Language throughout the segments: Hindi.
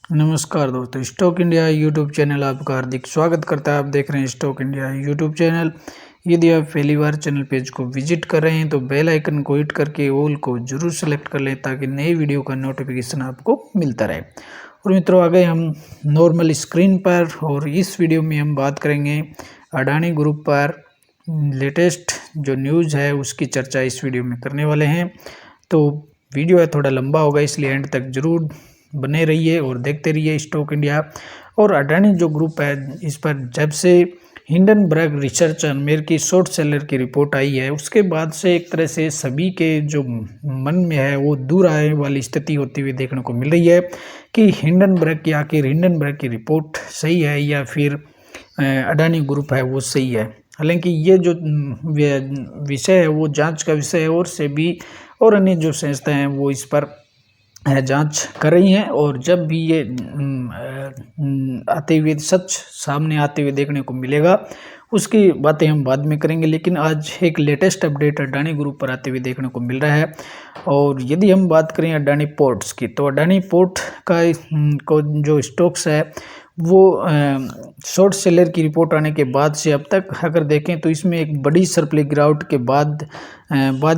नमस्कार दोस्तों, स्टॉक इंडिया यूट्यूब चैनल आपका हार्दिक स्वागत करता है। आप देख रहे हैं स्टॉक इंडिया यूट्यूब चैनल। यदि आप पहली बार चैनल पेज को विजिट कर रहे हैं तो बेल आइकन को हिट करके ऑल को जरूर सेलेक्ट कर लें ताकि नए वीडियो का नोटिफिकेशन आपको मिलता रहे। और मित्रों, आ गए हम नॉर्मल स्क्रीन पर और इस वीडियो में हम बात करेंगे अडानी ग्रुप पर लेटेस्ट जो न्यूज़ है उसकी चर्चा इस वीडियो में करने वाले हैं। तो वीडियो है थोड़ा लंबा होगा, इसलिए एंड तक जरूर बने रहिए और देखते रहिए स्टॉक इंडिया। और अडानी जो ग्रुप है, इस पर जब से हिंडनबर्ग रिसर्च अमेरिकी शॉर्ट सेलर की रिपोर्ट आई है उसके बाद से एक तरह से सभी के जो मन में है वो दूर आने वाली स्थिति होती हुई देखने को मिल रही है कि हिंडनबर्ग की रिपोर्ट सही है या फिर अडानी ग्रुप है वो सही है। हालांकि ये जो विषय है वो जांच का विषय है और सेबी और अन्य जो संस्थाएं हैं वो इस पर जांच कर रही हैं। और जब भी ये आते हुए सच सामने आते हुए देखने को मिलेगा उसकी बातें हम बाद में करेंगे। लेकिन आज एक लेटेस्ट अपडेट अडानी ग्रुप पर आते हुए देखने को मिल रहा है। और यदि हम बात करें अडानी पोर्ट्स की, तो अडानी पोर्ट को जो स्टॉक्स है वो शॉर्ट सेलर की रिपोर्ट आने के बाद से अब तक अगर देखें तो इसमें एक बड़ी सरप्लस गिरावट के बाद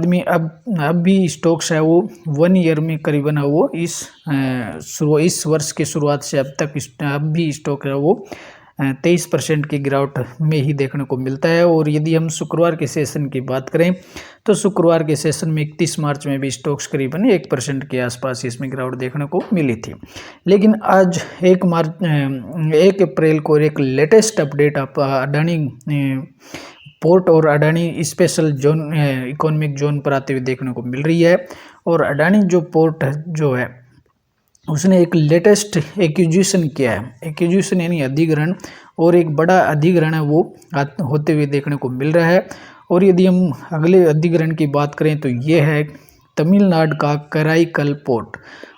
में अब भी स्टॉक्स है वो 1 ईयर में करीबन वो इस वर्ष के शुरुआत से अब तक अब भी स्टॉक है वो 23% की गिरावट में ही देखने को मिलता है। और यदि हम शुक्रवार के सेशन की बात करें तो शुक्रवार के सेशन में 31 मार्च में भी स्टॉक्स करीबन 1% के आसपास इसमें गिरावट देखने को मिली थी। लेकिन आज 1 अप्रैल को एक लेटेस्ट अपडेट आप अडानी पोर्ट और Adani special zone economic zone पर आते हुए देखने को मिल रही है। और अडानी जो पोर्ट जो है उसने एक लेटेस्ट एक्विजिशन किया है। एक्विजिशन यानी अधिग्रहण, और एक बड़ा अधिग्रहण है वो होते हुए देखने को मिल रहा है। और यदि हम अगले अधिग्रहण की बात करें तो ये है तमिलनाडु का कराईकल पोर्ट।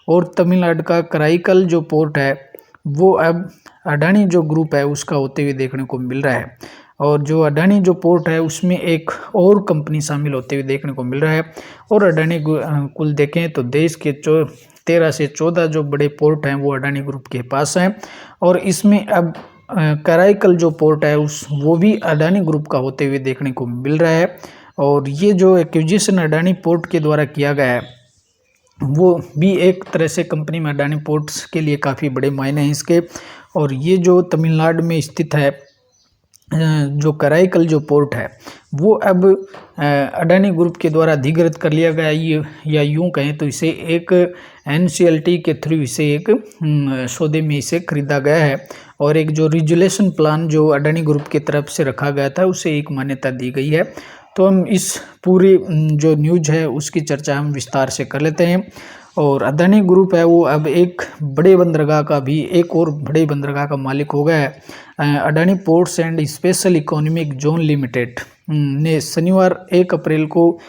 और तमिलनाडु का कराईकल जो पोर्ट है वो अब अडानी जो ग्रुप है उसका होते हुए देखने को मिल रहा है। और जो अडानी जो पोर्ट है उसमें एक और कंपनी शामिल होते हुए देखने को मिल रहा है। और अडानी कुल देखें तो देश के 13 से 14 जो बड़े पोर्ट हैं वो अडानी ग्रुप के पास हैं। और इसमें अब कराईकल जो पोर्ट है वो भी अडानी ग्रुप का होते हुए देखने को मिल रहा है। और ये जो एक्विजिशन अडानी पोर्ट के द्वारा किया गया है वो भी एक तरह से कंपनी में अडानी पोर्ट्स के लिए काफ़ी बड़े मायने हैं इसके। और ये जो तमिलनाडु में स्थित है जो कराईकल जो पोर्ट है वो अब अडानी ग्रुप के द्वारा अधिग्रहित कर लिया गया, या यूं कहें तो इसे एक NCLT के थ्रू इसे एक सौदे में इसे खरीदा गया है। और एक जो रेजुलेशन प्लान जो अडानी ग्रुप की तरफ से रखा गया था उसे एक मान्यता दी गई है। तो हम इस पूरी जो न्यूज है उसकी चर्चा हम विस्तार से कर लेते हैं। और अडानी ग्रुप है वो अब एक और बड़े बंदरगाह का मालिक हो गया है। Adani ports and special economic zone limited ने शनिवार 1 अप्रैल को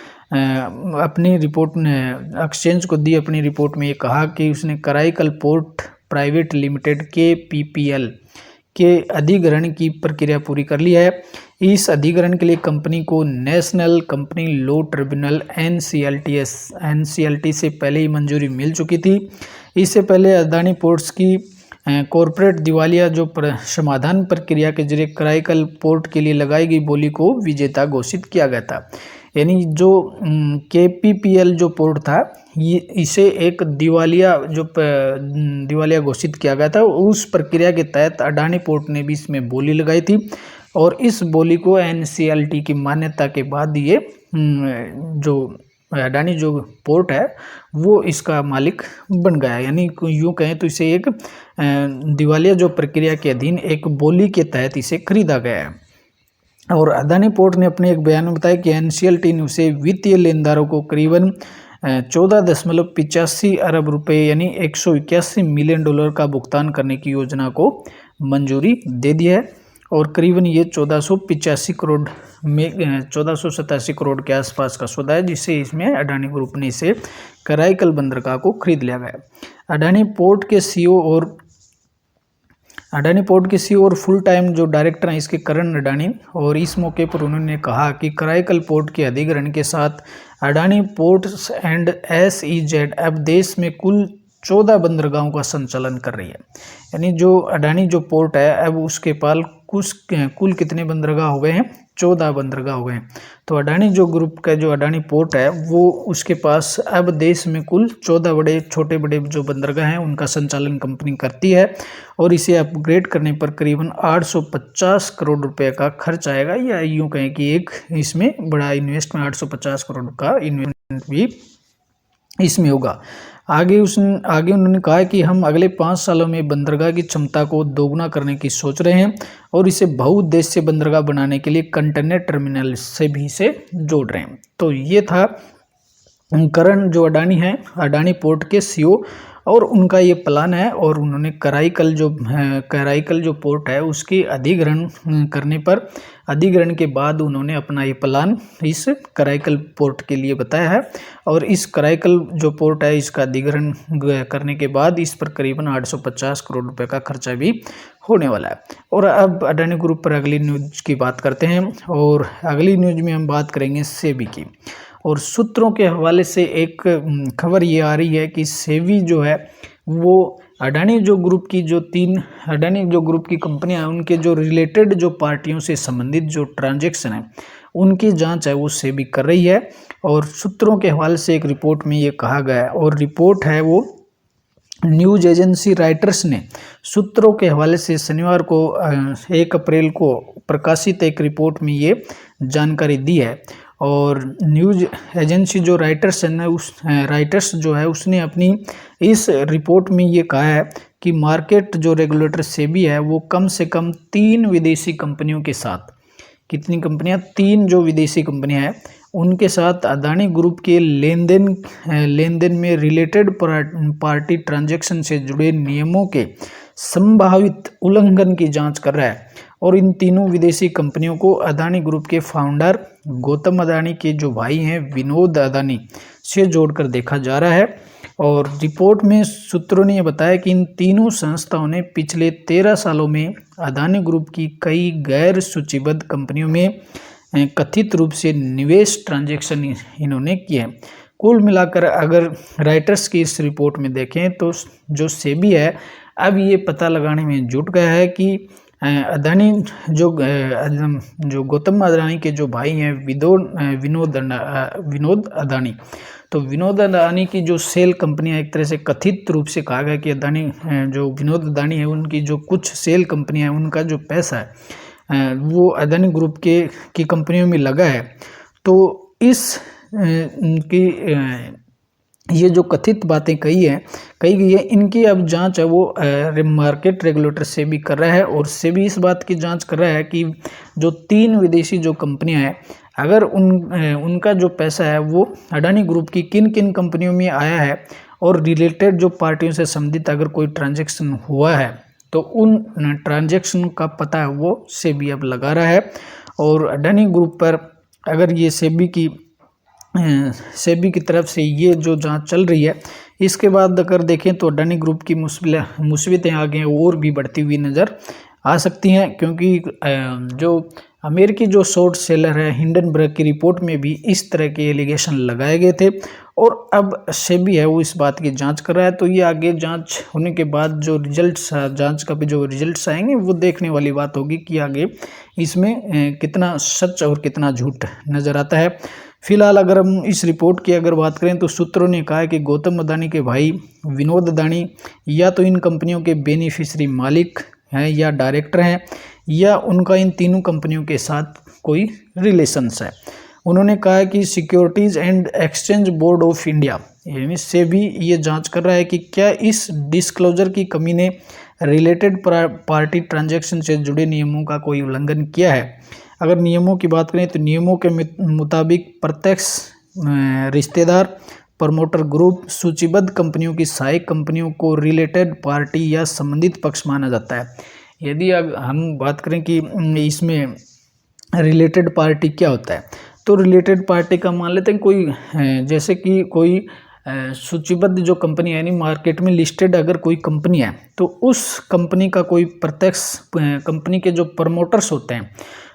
अपनी रिपोर्ट एक्सचेंज को दी। अपनी रिपोर्ट में ये कहा कि उसने Karaikal port private limited KPPL के अधिग्रहण की प्रक्रिया पूरी कर ली है। इस अधिग्रहण के लिए कंपनी को national company law tribunal NCLT से पहले ही मंजूरी मिल चुकी थी। इससे पहले अडानी पोर्ट्स की कॉरपोरेट दिवालिया जो समाधान प्रक्रिया के जरिए कराईकल पोर्ट के लिए लगाई गई बोली को विजेता घोषित किया गया था। यानी जो KPPL जो पोर्ट था इसे एक दिवालिया घोषित किया गया था। उस प्रक्रिया के तहत अडानी पोर्ट ने भी इसमें बोली लगाई थी। और इस बोली को NCLT की मान्यता के बाद ये जो अडानी जो पोर्ट है वो इसका मालिक बन गया। यानी यूँ कहें तो इसे एक दिवालिया जो प्रक्रिया के अधीन एक बोली के तहत इसे खरीदा गया है। और अडानी पोर्ट ने अपने एक बयान में बताया कि NCLT ने उसे वित्तीय लेनदारों को करीबन 14.85 अरब रुपए यानी $181 मिलियन का भुगतान करने की योजना को मंजूरी दे दी है। और करीबन ये 1487 करोड़ के आसपास का सौदा है जिसे इसमें अडानी ग्रुप ने इसे कराईकल बंदरगाह को खरीद लिया गया। अडानी पोर्ट के CEO और फुल टाइम जो डायरेक्टर हैं इसके करण अडानी। और इस मौके पर उन्होंने कहा कि कराईकल पोर्ट के अधिग्रहण के साथ अडानी पोर्ट्स एंड SEZ अब देश में कुल 14 बंदरगाहों का संचालन कर रही है। यानी जो अडानी जो पोर्ट है अब उसके पास कुल कितने बंदरगाह हो गए हैं? 14 बंदरगाह हो गए हैं। तो अडानी जो ग्रुप का जो अडानी पोर्ट है वो उसके पास अब देश में कुल 14 बड़े छोटे बड़े जो बंदरगाह हैं उनका संचालन कंपनी करती है और इसे अपग्रेड करने पर करीबन 850 करोड़ रुपए का खर्च आएगा, या यूँ कहें कि एक इसमें बड़ा इन्वेस्टमेंट 850 करोड़ का इन्वेस्टमेंट भी इसमें होगा। आगे उन्होंने कहा कि हम अगले 5 सालों में बंदरगाह की क्षमता को दोगुना करने की सोच रहे हैं और इसे बहुउद्देश्य बंदरगाह बनाने के लिए कंटेनर टर्मिनल से भी इसे जोड़ रहे हैं। तो ये था करण जो अडानी है, अडानी पोर्ट के सीईओ, और उनका ये प्लान है। और उन्होंने कराईकल जो पोर्ट है उसकी अधिग्रहण करने पर अधिग्रहण के बाद उन्होंने अपना ये प्लान इस कराईकल पोर्ट के लिए बताया है। और इस कराईकल जो पोर्ट है इसका अधिग्रहण करने के बाद इस पर करीबन 850 करोड़ रुपए का खर्चा भी होने वाला है। और अब अडानी ग्रुप पर अगली न्यूज की बात करते हैं, और अगली न्यूज में हम बात करेंगे सेबी की। और सूत्रों के हवाले से एक खबर ये आ रही है कि सेबी जो है वो अडानी जो ग्रुप की कंपनियां हैं उनके जो रिलेटेड जो पार्टियों से संबंधित जो ट्रांजैक्शन है उनकी जांच है वो सेबी कर रही है। और सूत्रों के हवाले से एक रिपोर्ट में ये कहा गया है, और रिपोर्ट है वो न्यूज एजेंसी राइटर्स ने सूत्रों के हवाले से शनिवार को 1 अप्रैल को प्रकाशित एक रिपोर्ट में ये जानकारी दी है। और न्यूज एजेंसी जो राइटर्स है ना, राइटर्स जो है उसने अपनी इस रिपोर्ट में ये कहा है कि मार्केट जो रेगुलेटर सेबी है वो कम से कम 3 विदेशी कंपनियों के साथ, कितनी कंपनियां? 3 जो विदेशी कंपनियां हैं उनके साथ अडानी ग्रुप के लेन देन में रिलेटेड पार्टी ट्रांजैक्शन से जुड़े नियमों के संभावित उल्लंघन की जांच कर रहा है। और इन तीनों विदेशी कंपनियों को अडानी ग्रुप के फाउंडर गौतम अडानी के जो भाई हैं विनोद अडानी से जोड़कर देखा जा रहा है। और रिपोर्ट में सूत्रों ने बताया कि इन तीनों संस्थाओं ने पिछले 13 सालों में अडानी ग्रुप की कई गैर सूचीबद्ध कंपनियों में कथित रूप से निवेश ट्रांजैक्शन इन्होंने किए हैं। कुल मिलाकर अगर राइटर्स की इस रिपोर्ट में देखें तो जो सेबी है अब ये पता लगाने में जुट गया है कि अडानी जो गौतम अडानी के जो भाई हैं विनोद अडानी, तो विनोद अडानी की जो सेल कंपनियां, एक तरह से कथित रूप से कहा गया कि अडानी जो विनोद अडानी है उनकी जो कुछ सेल कंपनियां हैं उनका जो पैसा है वो अडानी ग्रुप की कंपनियों में लगा है। तो ये जो कथित बातें कही गई है इनकी अब जांच है वो मार्केट रेगुलेटर सेबी कर रहा है। और सेबी इस बात की जांच कर रहा है कि जो 3 विदेशी जो कंपनियां हैं अगर उनका जो पैसा है वो अडानी ग्रुप की किन किन कंपनियों में आया है और रिलेटेड जो पार्टियों से संबंधित अगर कोई ट्रांजैक्शन हुआ है तो उन ट्रांजैक्शन का पता है वो सेबी अब लगा रहा है। और अडानी ग्रुप पर अगर ये सेबी की तरफ से ये जो जांच चल रही है इसके बाद अगर देखें तो अडानी ग्रुप की मुसीबतें आगे और भी बढ़ती हुई नज़र आ सकती हैं, क्योंकि जो अमेरिकी जो शॉर्ट सेलर है हिंडनबर्ग की रिपोर्ट में भी इस तरह के एलिगेशन लगाए गए थे। और अब सेबी है वो इस बात की जांच कर रहा है। तो ये आगे जांच होने के बाद जो जांच का भी जो रिजल्ट्स आएंगे वो देखने वाली बात होगी कि आगे इसमें कितना सच और कितना झूठ नज़र आता है। फिलहाल अगर हम इस रिपोर्ट की अगर बात करें तो सूत्रों ने कहा है कि गौतम अडानी के भाई विनोद अडानी या तो इन कंपनियों के बेनिफिशियरी मालिक हैं या डायरेक्टर हैं या उनका इन तीनों कंपनियों के साथ कोई रिलेशंस है। उन्होंने कहा है कि securities and exchange board of India यानी सेबी ये जांच कर रहा है कि क्या इस डिस्क्लोजर की कमी ने रिलेटेड पार्टी ट्रांजैक्शन से जुड़े नियमों का कोई उल्लंघन किया है। अगर नियमों की बात करें तो नियमों के मुताबिक प्रत्यक्ष रिश्तेदार, प्रमोटर ग्रुप, सूचीबद्ध कंपनियों की सहायक कंपनियों को रिलेटेड पार्टी या संबंधित पक्ष माना जाता है। यदि हम बात करें कि इसमें रिलेटेड पार्टी क्या होता है तो रिलेटेड पार्टी का मान लेते हैं कोई जैसे कि कोई सूचीबद्ध जो कंपनी है यानी मार्केट में लिस्टेड अगर कोई कंपनी है तो उस कंपनी का कोई प्रत्यक्ष कंपनी के जो प्रमोटर्स होते हैं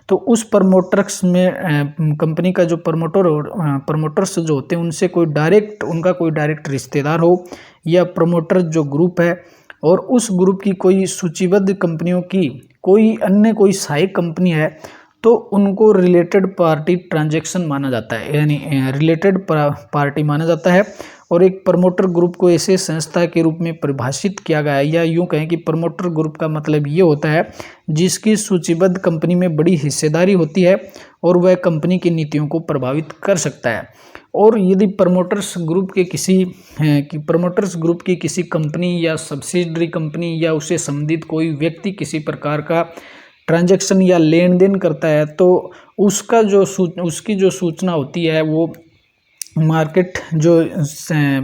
तो उस प्रमोटर्स में कंपनी का जो प्रमोटर्स जो होते हैं उनसे उनका कोई डायरेक्ट रिश्तेदार हो, या प्रमोटर जो ग्रुप है और उस ग्रुप की कोई सूचीबद्ध कंपनियों की कोई सहायक कंपनी है, तो उनको रिलेटेड पार्टी ट्रांजैक्शन माना जाता है, यानी रिलेटेड पार्टी माना जाता है। और एक प्रमोटर ग्रुप को ऐसे संस्था के रूप में परिभाषित किया गया है, या यूं कहें कि प्रमोटर ग्रुप का मतलब ये होता है जिसकी सूचीबद्ध कंपनी में बड़ी हिस्सेदारी होती है और वह कंपनी की नीतियों को प्रभावित कर सकता है। और यदि प्रमोटर्स ग्रुप की किसी कंपनी या सब्सिडरी कंपनी या उससे संबंधित कोई व्यक्ति किसी प्रकार का ट्रांजैक्शन या लेन देन करता है, तो उसकी जो सूचना होती है वो मार्केट जो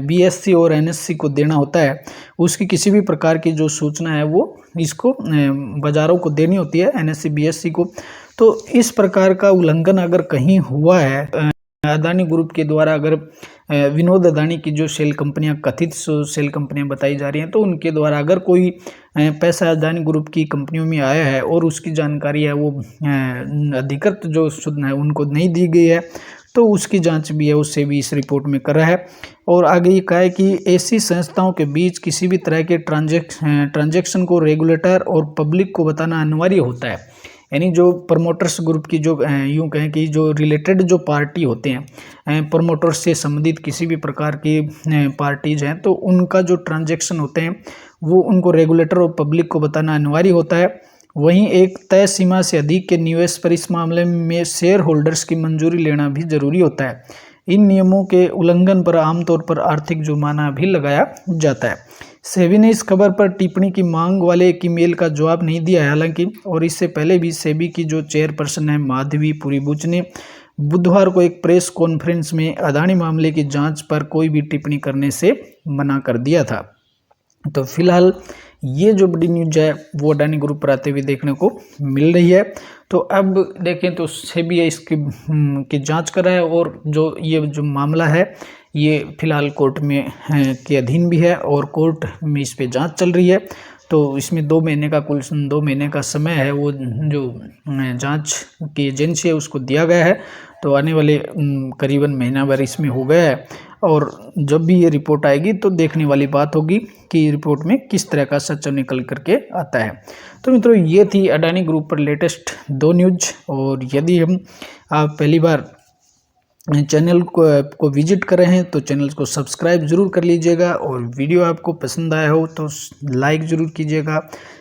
BSE और NSE को देना होता है। उसकी किसी भी प्रकार की जो सूचना है वो इसको बाजारों को देनी होती है, NSE BSE को। तो इस प्रकार का उल्लंघन अगर कहीं हुआ है अदानी ग्रुप के द्वारा, अगर विनोद अदानी की जो कथित सेल कंपनियां बताई जा रही हैं, तो उनके द्वारा अगर कोई पैसा अदानी ग्रुप की कंपनियों में आया है और उसकी जानकारी है वो अधिकृत जो है उनको नहीं दी गई है, तो उसकी जांच भी है उससे भी इस रिपोर्ट में कर रहा है। और आगे ये कहा है कि ऐसी संस्थाओं के बीच किसी भी तरह के ट्रांजैक्शन को रेगुलेटर और पब्लिक को बताना अनिवार्य होता है। यानी जो प्रमोटर्स ग्रुप की जो यूं कहें कि जो रिलेटेड जो पार्टी होते हैं, प्रमोटर्स से संबंधित किसी भी प्रकार की पार्टीज हैं, तो उनका जो ट्रांजैक्शन होते हैं वो उनको रेगुलेटर और पब्लिक को बताना अनिवार्य होता है। वहीं एक तय सीमा से अधिक के निवेश पर इस मामले में शेयर होल्डर्स की मंजूरी लेना भी जरूरी होता है। इन नियमों के उल्लंघन पर आमतौर पर आर्थिक जुर्माना भी लगाया जाता है। सेबी ने इस खबर पर टिप्पणी की मांग वाले एक ईमेल का जवाब नहीं दिया है हालांकि, और इससे पहले भी सेबी की जो चेयरपर्सन है माधवी पुरीबुच ने बुधवार को एक प्रेस कॉन्फ्रेंस में अदानी मामले की जांच पर कोई भी टिप्पणी करने से मना कर दिया था। तो फिलहाल ये जो बड़ी न्यूज है वो अडानी ग्रुप पर आते हुए देखने को मिल रही है। तो अब देखें तो सेबी की जांच कर रहा है, और ये जो मामला है ये फिलहाल कोर्ट में के अधीन भी है और कोर्ट में इस पे जांच चल रही है। तो इसमें 2 महीने का कुल 2 महीने का समय है वो जो जांच की एजेंसी है उसको दिया गया है। तो आने वाले करीबन महीना भर इसमें हो गया है, और जब भी ये रिपोर्ट आएगी तो देखने वाली बात होगी कि रिपोर्ट में किस तरह का सच निकल करके आता है। तो मित्रों, ये थी अडानी ग्रुप पर लेटेस्ट 2 न्यूज। और यदि आप पहली बार चैनल को विजिट कर रहे हैं तो चैनल को सब्सक्राइब जरूर कर लीजिएगा, और वीडियो आपको पसंद आया हो तो लाइक ज़रूर कीजिएगा,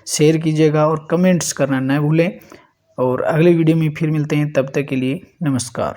शेयर कीजिएगा और कमेंट्स करना न भूलें। और अगले वीडियो में फिर मिलते हैं, तब तक के लिए नमस्कार।